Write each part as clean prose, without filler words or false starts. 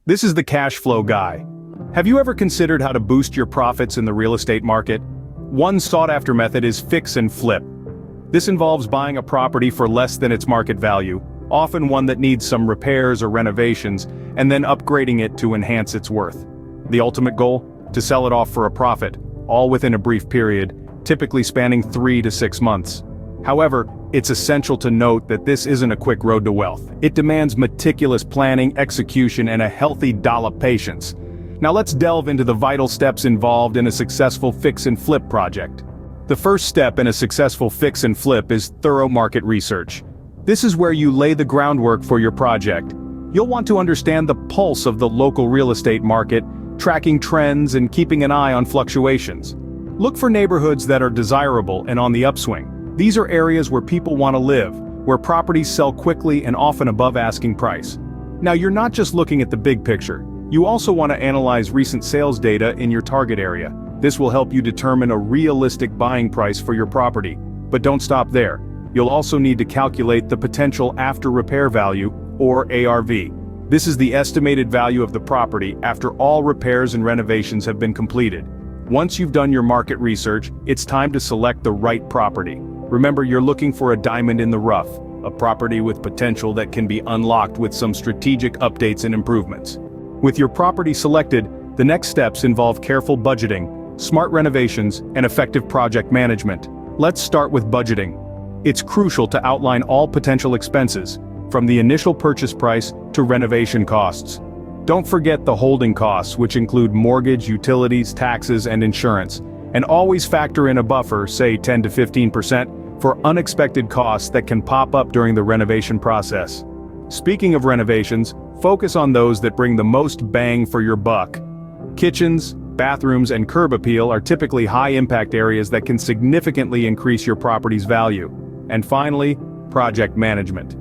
This is the cash flow guy. Have you ever considered how to boost your profits in the real estate market? One sought-after method is fix and flip. This involves buying a property for less than its market value, often one that needs some repairs or renovations, and then upgrading it to enhance its worth. The ultimate goal? To sell it off for a profit, all within a brief period, typically spanning 3 to 6 months. However, it's essential to note that this isn't a quick road to wealth. It demands meticulous planning, execution, and a healthy dollop patience. Now let's delve into the vital steps involved in a successful fix and flip project. The first step in a successful fix and flip is thorough market research. This is where you lay the groundwork for your project. You'll want to understand the pulse of the local real estate market, tracking trends and keeping an eye on fluctuations. Look for neighborhoods that are desirable and on the upswing. These are areas where people want to live, where properties sell quickly and often above asking price. Now you're not just looking at the big picture. You also want to analyze recent sales data in your target area. This will help you determine a realistic buying price for your property. But don't stop there. You'll also need to calculate the potential after repair value, or ARV. This is the estimated value of the property after all repairs and renovations have been completed. Once you've done your market research, it's time to select the right property. Remember, you're looking for a diamond in the rough, a property with potential that can be unlocked with some strategic updates and improvements. With your property selected, the next steps involve careful budgeting, smart renovations, and effective project management. Let's start with budgeting. It's crucial to outline all potential expenses, from the initial purchase price to renovation costs. Don't forget the holding costs, which include mortgage, utilities, taxes, and insurance. And always factor in a buffer, say 10 to 15%, for unexpected costs that can pop up during the renovation process. Speaking of renovations, focus on those that bring the most bang for your buck. Kitchens, bathrooms, and curb appeal are typically high-impact areas that can significantly increase your property's value. And finally, project management.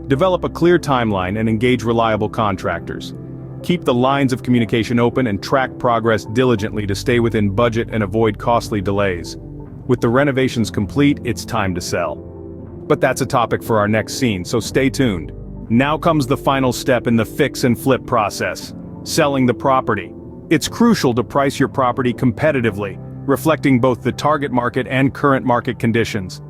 Develop a clear timeline and engage reliable contractors. Keep the lines of communication open and track progress diligently to stay within budget and avoid costly delays. With the renovations complete, it's time to sell. But that's a topic for our next scene, so stay tuned. Now comes the final step in the fix and flip process: selling the property. It's crucial to price your property competitively, reflecting both the target market and current market conditions.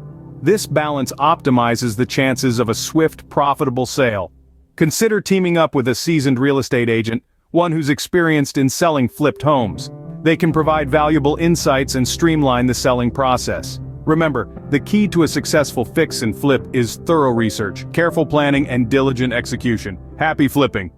This balance optimizes the chances of a swift, profitable sale. Consider teaming up with a seasoned real estate agent, one who's experienced in selling flipped homes. They can provide valuable insights and streamline the selling process. Remember, the key to a successful fix and flip is thorough research, careful planning, and diligent execution. Happy flipping!